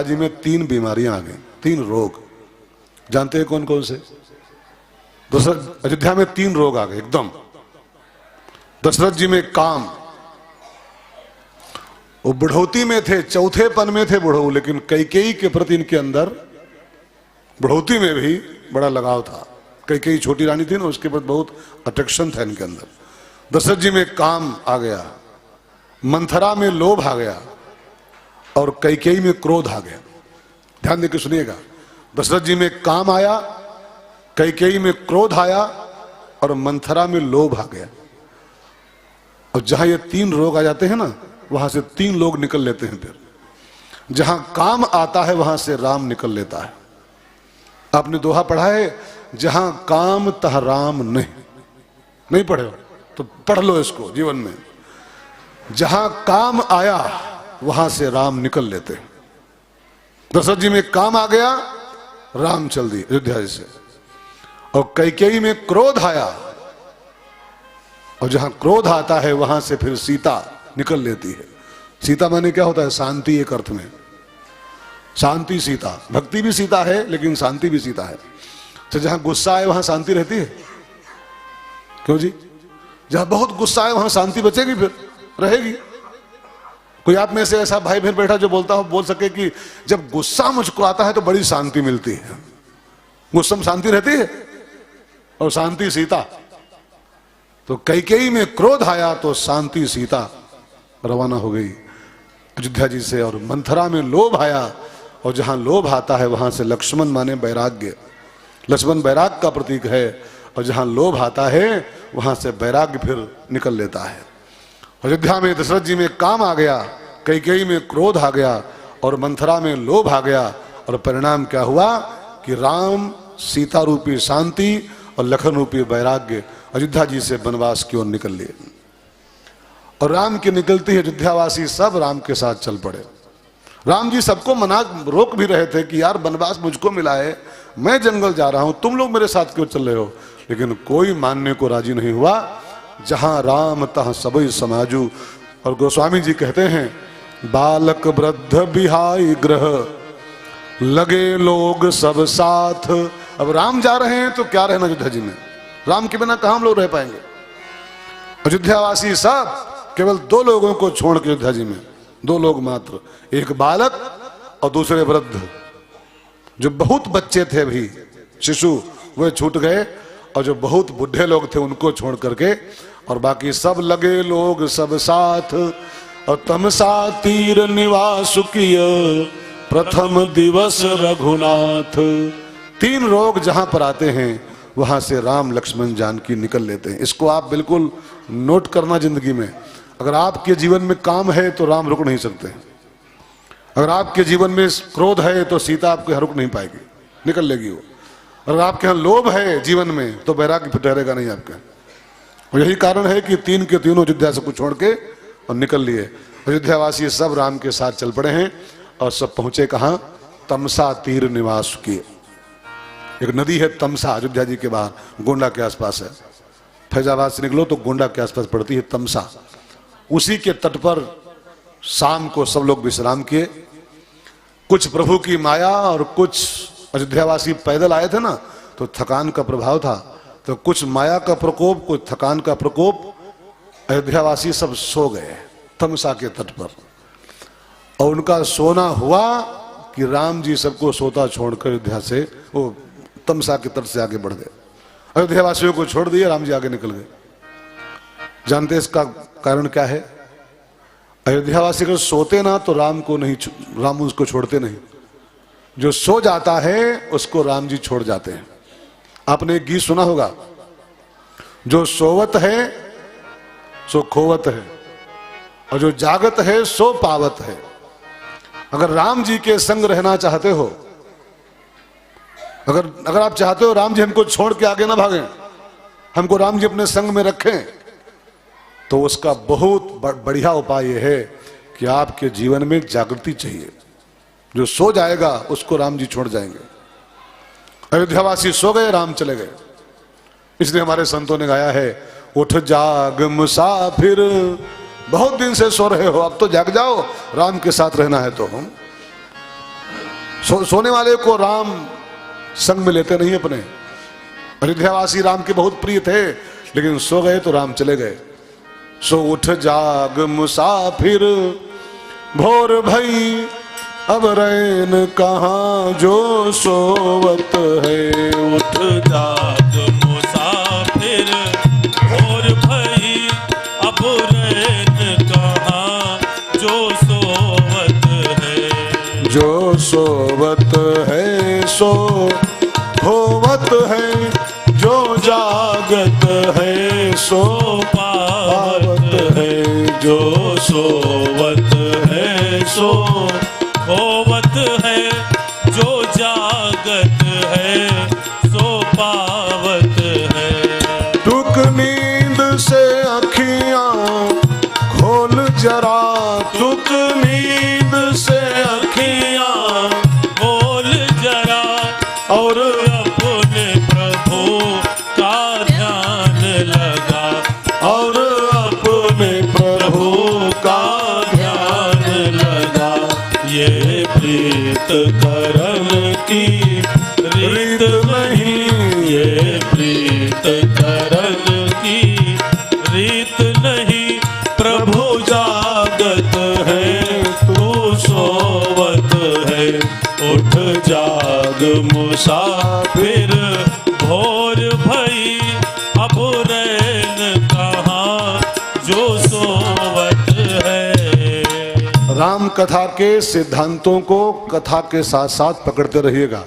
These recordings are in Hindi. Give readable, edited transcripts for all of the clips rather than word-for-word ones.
जी में 3 बीमारियां आ गई, 3 रोग। जानते हैं कौन कौन से? दशरथ अयोध्या में 3 रोग आ गए एकदम। दशरथ जी में काम, वो बुढ़ौती में थे, चौथेपन में थे बुढ़ऊ, लेकिन कैकेयी के प्रति इनके अंदर बुढ़ौती में भी बड़ा लगाव था। कैकेयी छोटी रानी थी ना, उसके प्रति बहुत अट्रैक्शन था इनके अंदर। दशरथ जी में काम आ गया, मंथरा में लोभ आ गया और कैकेयी में क्रोध आ गया। ध्यान देकर सुनिएगा, दशरथ जी में काम आया, कैकेयी में क्रोध आया और मंथरा में लोभ आ गया। और जहां ये 3 रोग आ जाते हैं ना, वहां से 3 लोग निकल लेते हैं। फिर जहां काम आता है वहां से राम निकल लेता है। आपने दोहा पढ़ा है, जहां काम तह राम नहीं पढ़े हो तो पढ़ लो इसको जीवन में। जहां काम आया वहां से राम निकल लेते हैं। दशरथ जी में काम आ गया, राम चल दिए अयोध्या जी से। और कैकेयी में क्रोध आया, और जहां क्रोध आता है वहां से फिर सीता निकल लेती है। सीता माने क्या होता है? शांति, एक अर्थ में शांति सीता। भक्ति भी सीता है लेकिन शांति भी सीता है। तो जहां गुस्सा है वहां शांति रहती है? क्यों जी? जहां बहुत गुस्सा है वहां शांति बचेगी, फिर रहेगी? कोई आप में से ऐसा भाई बहन बैठा जो बोल सके कि जब गुस्सा मुझको आता है तो बड़ी शांति मिलती है? गुस्सा में शांति रहती है, और शांति सीता। तो कैकेयी में क्रोध आया तो शांति सीता रवाना हो गई अयोध्या जी से। और मंथरा में लोभ आया, और जहां लोभ आता है वहां से लक्ष्मण माने वैराग्य, लक्ष्मण वैराग्य का प्रतीक है। और जहां लोभ आता है वहां से वैराग्य फिर निकल लेता है। अयोध्या में दशरथ जी में काम आ गया, कैकेयी में क्रोध आ गया और मंथरा में लोभ आ गया। और परिणाम क्या हुआ कि राम सीता रूपी शांति और लखन रूपी वैराग्य अयोध्या जी से वनवास की ओर निकल लिए। और राम के निकलते ही अयोध्यावासी सब राम के साथ चल पड़े। राम जी सबको मना रोक भी रहे थे कि यार वनवास मुझको मिला है, मैं जंगल जा रहा हूं, तुम लोग मेरे साथ क्यों चल रहे हो? लेकिन कोई मानने को राजी नहीं हुआ। जहां राम तहां सबई समाजू। और गोस्वामी जी कहते हैं, बालक वृद्ध बिहाई ग्रह, लगे लोग सब साथ। अब राम जा रहे हैं तो क्या रहना अयोध्या जी में? राम के बिना कहां हम लोग रह पाएंगे? अयोध्यावासी सब केवल 2 लोगों को छोड़ के अयोध्या जी में, 2 लोग मात्र, एक बालक और दूसरे वृद्ध। जो बहुत बच्चे थे भी, शिशु, वे छूट गए। और जो बहुत बुढ़े लोग थे उनको छोड़ करके, और बाकी सब लगे लोग सब साथ। और तमसा तीर निवास किय, प्रथम दिवस रघुनाथ। 3 रोग जहां पर आते हैं वहां से राम लक्ष्मण जानकी निकल लेते हैं। इसको आप बिल्कुल नोट करना जिंदगी में। अगर आपके जीवन में काम है तो राम रुक नहीं सकते। अगर आपके जीवन में क्रोध है तो सीता आपके यहाँ रुक नहीं पाएगी, निकल लेगी वो। अगर आपके यहाँ लोभ है जीवन में तो वैराग्य ठहरेगा नहीं आपके। और यही कारण है कि 3 के तीनों अयोध्या से कुछ छोड़ के और निकल लिए। अयोध्यावासी सब राम के साथ चल पड़े हैं और सब पहुंचे कहाँ? तमसा तीर निवास किए। एक नदी है तमसा, अयोध्या जी के बाहर, गोंडा के आसपास है। फैजाबाद से निकलो तो गोंडा के आसपास पड़ती है तमसा। उसी के तट पर शाम को सब लोग विश्राम किए। कुछ प्रभु की माया और कुछ अयोध्यावासी पैदल आए थे ना, तो थकान का प्रभाव था। तो कुछ माया का प्रकोप, कुछ थकान का प्रकोप, अयोध्यावासी सब सो गए तमसा के तट पर। और उनका सोना हुआ कि राम जी सबको सोता छोड़कर अयोध्या से, वो तमसा के तट से आगे बढ़ गए। अयोध्यावासियों को छोड़ दिए, राम जी आगे निकल गए। जानते इसका कारण क्या है? अयोध्यावासी अगर सोते ना तो राम उसको छोड़ते नहीं। जो सो जाता है उसको राम जी छोड़ जाते हैं। आपने एक गीत सुना होगा, जो सोवत है सो खोवत है, और जो जागत है सो पावत है। अगर राम जी के संग रहना चाहते हो, अगर आप चाहते हो राम जी हमको छोड़ के आगे ना भागें, हमको राम जी अपने संग में रखें, तो उसका बहुत बढ़िया उपाय यह है कि आपके जीवन में जागृति चाहिए। जो सो जाएगा उसको राम जी छोड़ जाएंगे। अयोध्यावासी सो गए, राम चले गए। इसलिए हमारे संतों ने गाया है, उठ जाग मुसाफिर, बहुत दिन से सो रहे हो, अब तो जाग जाओ, राम के साथ रहना है तो। सोने वाले को राम संग में लेते नहीं अपने। अयोध्यावासी राम के बहुत प्रिय थे, लेकिन सो गए तो राम चले गए। सो उठ जाग मुसाफिर भोर भई, अब रैन कहाँ जो सोवत है। उठ जाग मुसाफिर भोर भई, अब रैन कहाँ जो सोवत है। जो सोवत है सो होवत है, जो जागत है सो पावत है। जो सोवत है सो होवत है, जो जागत है सो पावत है। टुक नींद से अखियां खोल जरा, टुक नींद से अखियां खोल जरा, और अपने प्रभु का ध्यान लगा, और अपने प्रभु का ध्यान लगा। ये प्रीत करन की रीत नहीं, ये प्रीत करन की रीत नहीं। प्रभु जागत है तू सोवत है। उठ जाग मुसाफिर भोर भई, अब रैन कहाँ जो सोवत है। राम कथा के सिद्धांतों को कथा के साथ साथ पकड़ते रहिएगा।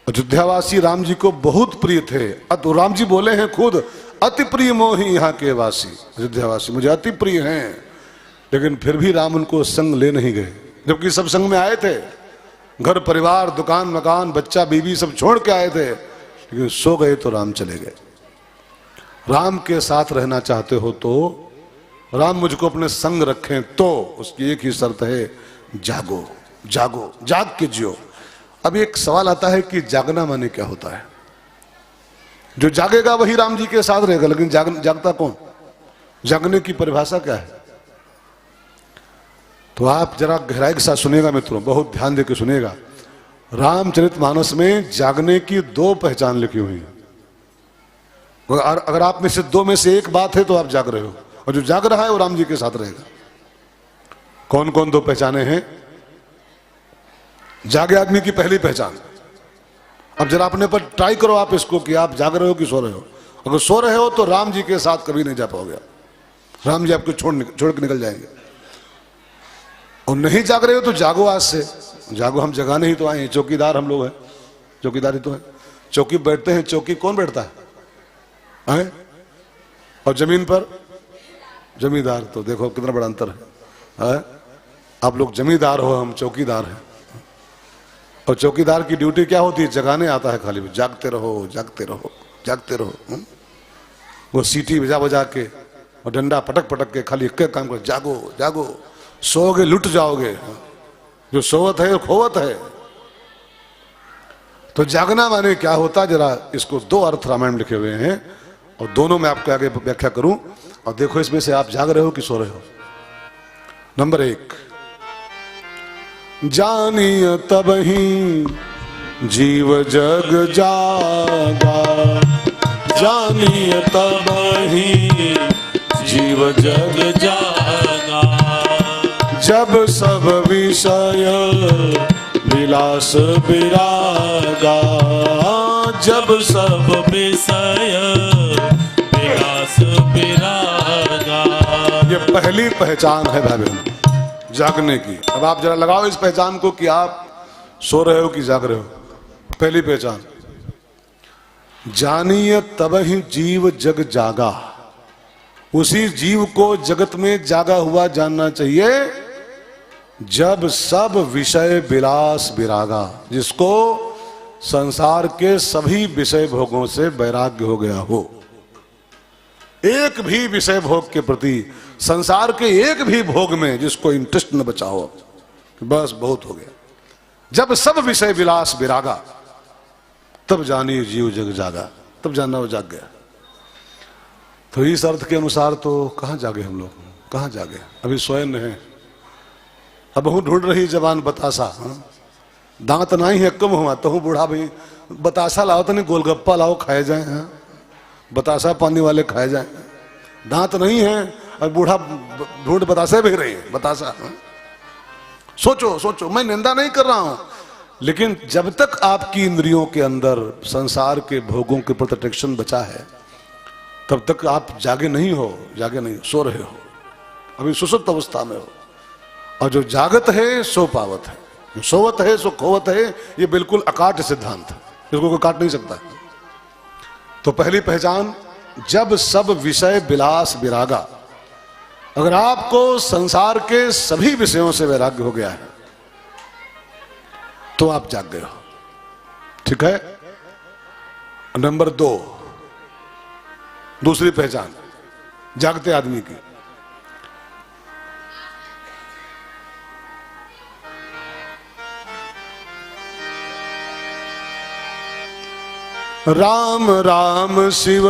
अयोध्यावासी राम जी को बहुत प्रिय थे। तो राम जी बोले हैं खुद, अति प्रिय मोही यहाँ के वासी। अयोध्यावासी मुझे अति प्रिय हैं, लेकिन फिर भी राम उनको संग ले नहीं गए, जबकि सब संग में आए थे। घर परिवार दुकान मकान बच्चा बीवी सब छोड़ के आए थे, लेकिन सो गए तो राम चले गए। राम के साथ रहना चाहते हो तो राम मुझको अपने संग रखें, तो उसकी एक ही शर्त है, जागो जागो, जाग के जियो। अब एक सवाल आता है कि जागना माने क्या होता है। जो जागेगा वही राम जी के साथ रहेगा, लेकिन जागता कौन? जागने की परिभाषा क्या है? तो आप जरा गहराई के साथ सुनिएगा मित्रों, बहुत ध्यान देकर सुनिएगा। रामचरितमानस में जागने की दो पहचान लिखी हुई है। अगर आप में से दो में से एक बात है तो आप जाग रहे हो, और जो जाग रहा है वो राम जी के साथ रहेगा। कौन कौन दो पहचाने हैं? जागे आदमी की पहली पहचान, अब जरा अपने पर ट्राई करो आप इसको कि आप जाग रहे हो कि सो रहे हो। अगर सो रहे हो तो राम जी के साथ कभी नहीं जा पाओगे, राम जी आपको छोड़ के निकल जाएंगे। और नहीं जाग रहे हो तो जागो, आज से जागो। हम जगाने ही तो आए हैं, चौकीदार हम लोग हैं, चौकीदारी तो है। चौकी बैठते हैं, चौकी कौन बैठता है? और जमीन पर जमींदार। तो देखो कितना बड़ा अंतर है। आप लोग जमींदार हो, हम चौकीदार हैं। और चौकीदार की ड्यूटी क्या होती है? जगाने आता है खाली, जागते रहो जागते रहो जागते रहो। वो सीटी बजा बजा के और डंडा पटक पटक के खाली एक काम कर, जागो जागो, सोओगे लुट जाओगे। जो सोवत है खोवत है। तो जागना माने क्या होता, जरा इसको दो अर्थ रामायण में लिखे हुए हैं और दोनों में आपको आगे व्याख्या करूं, और देखो इसमें से आप जाग रहे हो कि सो रहे हो। नंबर एक, जानिय तबहि जीव जग जागा, जानिय तबहि जीव जग जागा। जब सब विषय विलास विरागा, जब सब विषय विलास विरागा। ये पहली पहचान है भाई बहन जागने की। अब आप जरा लगाओ इस पहचान को कि आप सो रहे हो कि जाग रहे हो। पहली पहचान, जानिए तबहि जीव जग जागा। उसी जीव को जगत में जागा हुआ जानना चाहिए जब सब विषय विलास विरागा, जिसको संसार के सभी विषय भोगों से वैराग्य हो गया हो। एक भी विषय भोग के प्रति, संसार के एक भी भोग में जिसको इंटरेस्ट न बचा हो, बस बहुत हो गया। जब सब विषय विलास विरागा, तब जानिए जीव जग जागा, तब जानना वो जाग गया। तो इस अर्थ के अनुसार तो कहाँ जागे हम लोग, कहाँ जागे? अभी स्वयं है, अब हूं ढूंढ रही जवान बतासा। दांत नहीं है कम हुआ तो हूँ बूढ़ा भाई, बतासा लाओ तो नहीं, गोलगप्पा लाओ खाए जाए, हाँ बतासा पानी वाले खाए जाए। दांत नहीं है और बूढ़ा ढूंढ बतासे भी रही है, बतासा। हाँ? सोचो सोचो, मैं निंदा नहीं कर रहा हूं, लेकिन जब तक आपकी इंद्रियों के अंदर संसार के भोगों के प्रति अट्रैक्शन बचा है तब तक आप जागे नहीं हो, जागे नहीं हो, सो रहे हो, अभी सुसुप्त अवस्था में हो। और जो जागत है सो पावत है, जो सोवत है सो खोवत है, ये बिल्कुल अकाट सिद्धांत है, इसको कोई काट नहीं सकता। तो पहली पहचान, जब सब विषय विलास विरागा, अगर आपको संसार के सभी विषयों से वैराग्य हो गया है तो आप जाग गए हो, ठीक है। नंबर 2, दूसरी पहचान जागते आदमी की, राम राम शिव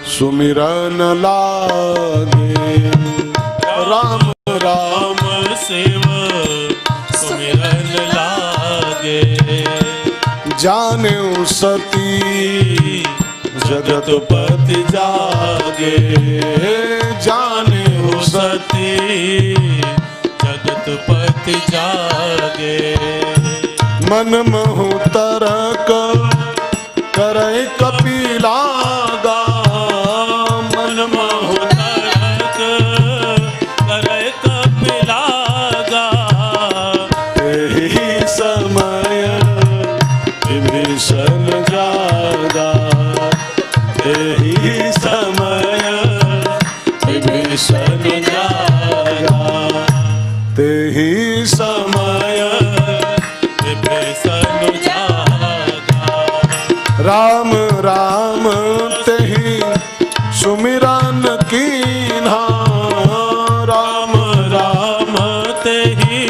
सुमिरन लागे, राम राम शिव सुमिरन लागे, जाने सती जगतपति जागे, जाने सती जगतपति जागे, मन महु तरक करे कपिलागा, मन महु तरक करे कपिलागा, यही समय विभीषण जागा, यही समय विभीषण जागा, तेही समय विभीषण जागा, राम राम तेही सुमिरन कीन्हा, राम राम तेहि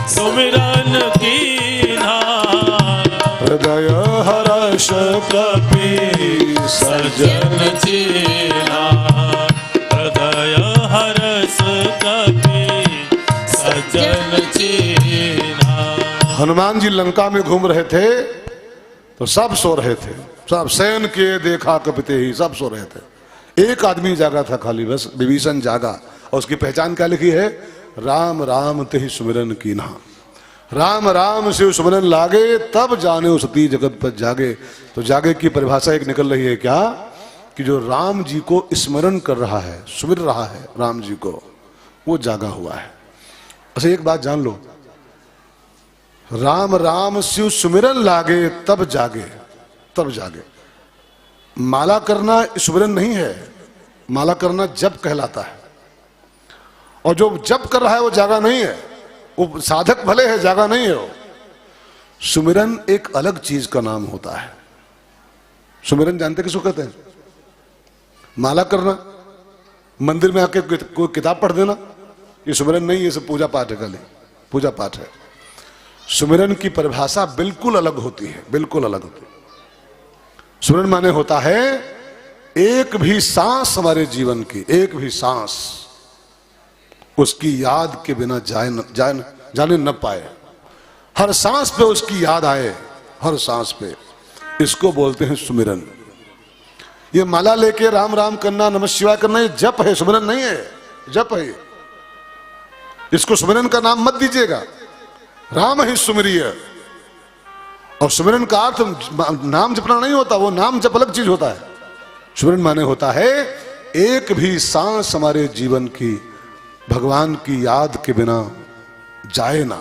सुमिरन कीन्हा, हृदय हर्ष कपि सजन चीन्हा, हृदय हर्ष कपि सजन चीन्हा। हनुमान जी लंका में घूम रहे थे तो सब सो रहे थे, सब शयन किए देखा कपिते ही, सब सो रहे थे, एक आदमी जागा था खाली, बस विभीषण जागा। और उसकी पहचान क्या लिखी है, राम राम तेहि सुमिरन कीन्हा, राम राम शिव सुमिरन लागे, तब जाने सती जगत पर जागे। तो जागे की परिभाषा एक निकल रही है क्या, कि जो राम जी को स्मरण कर रहा है, सुमिर रहा है राम जी को, वो जागा हुआ है। अच्छा एक बात जान लो, राम राम शिव सुमिरन लागे तब जागे, तब जागे। माला करना सुमिरन नहीं है, माला करना जप कहलाता है। और जो जप कर रहा है वो जागा नहीं है, वो साधक भले है, जागा नहीं है वो। सुमिरन एक अलग चीज का नाम होता है। सुमिरन जानते किसको कहते हैं? माला करना, मंदिर में आके कोई किताब पढ़ देना, ये सुमिरन नहीं, ये सब पूजा पाठ है, खाली पूजा पाठ है। सुमिरन की परिभाषा बिल्कुल अलग होती है, बिल्कुल अलग होती है। सुमिरन माने होता है एक भी सांस हमारे जीवन की, एक भी सांस उसकी याद के बिना जाने न पाए, हर सांस पे उसकी याद आए, हर सांस पे, इसको बोलते हैं सुमिरन। ये माला लेके राम राम करना, नमः शिवाय करना, ये जप है, सुमिरन नहीं है, जप है। इसको सुमिरन का नाम मत दीजिएगा, राम ही सुमिरिय। और सुमिरन का अर्थ नाम जपना नहीं होता, वो नाम जप अलग चीज होता है। सुमिरन माने होता है एक भी सांस हमारे जीवन की भगवान की याद के बिना जाए ना,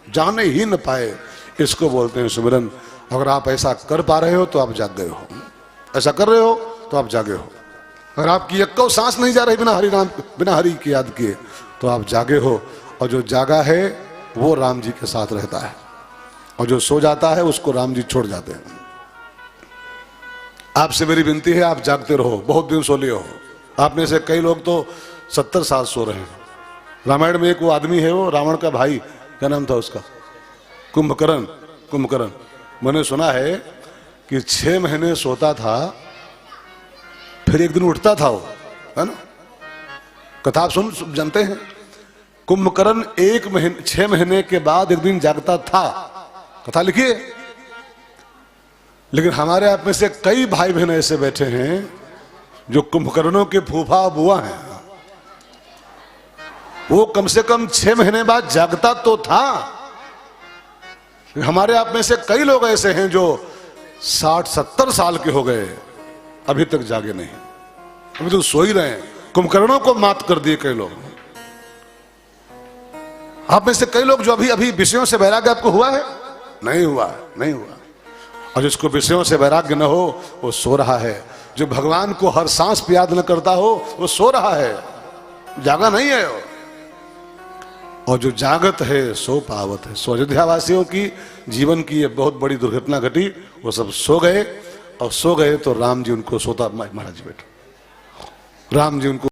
जाने ही न पाए, इसको बोलते हैं सुमिरन। अगर आप ऐसा कर पा रहे हो तो आप जाग गए हो, ऐसा कर रहे हो तो आप जागे हो। अगर आपकी एक सांस नहीं जा रही बिना हरि नाम, बिना हरि की याद किए, तो आप जागे हो। और जो जागा है वो राम जी के साथ रहता है, और जो सो जाता है उसको राम जी छोड़ जाते हैं। आपसे मेरी विनती है, आप जागते रहो, बहुत दिन सो लिए हो। आप में से कई लोग तो 70 साल सो रहे हैं। रामायण में एक वो आदमी है, वो रावण का भाई, क्या नाम था उसका, कुंभकर्ण। कुंभकर्ण मैंने सुना है कि 6 महीने सोता था, फिर एक दिन उठता था वो, है ना। कथा आप सुन जानते हैं कुंभकर्ण 6 महीने के बाद एक दिन जागता था, कथा लिखिए। लेकिन हमारे आप में से कई भाई बहन ऐसे बैठे हैं जो कुंभकर्णों के फूफा बुआ हैं। वो कम से कम 6 महीने बाद जागता तो था। हमारे आप में से कई लोग ऐसे हैं जो 60-70 साल के हो गए, अभी तक जागे नहीं, अभी तो सो ही रहे हैं। कुंभकर्णों को मात कर दिए कई लोग। आप में से कई लोग जो अभी अभी विषयों से वैराग्य आपको हुआ है? नहीं हुआ, नहीं हुआ। और जिसको विषयों से वैराग्य न हो वो सो रहा है। जो भगवान को हर सांस पे याद न करता हो वो सो रहा है, जागा नहीं है वो। और जो जागत है सो पावत है। सो अयोध्या वासियों की जीवन की ये बहुत बड़ी दुर्घटना घटी। वो सब सो गए, और सो गए तो राम जी उनको सोता, महाराज बैठो, राम जी उनको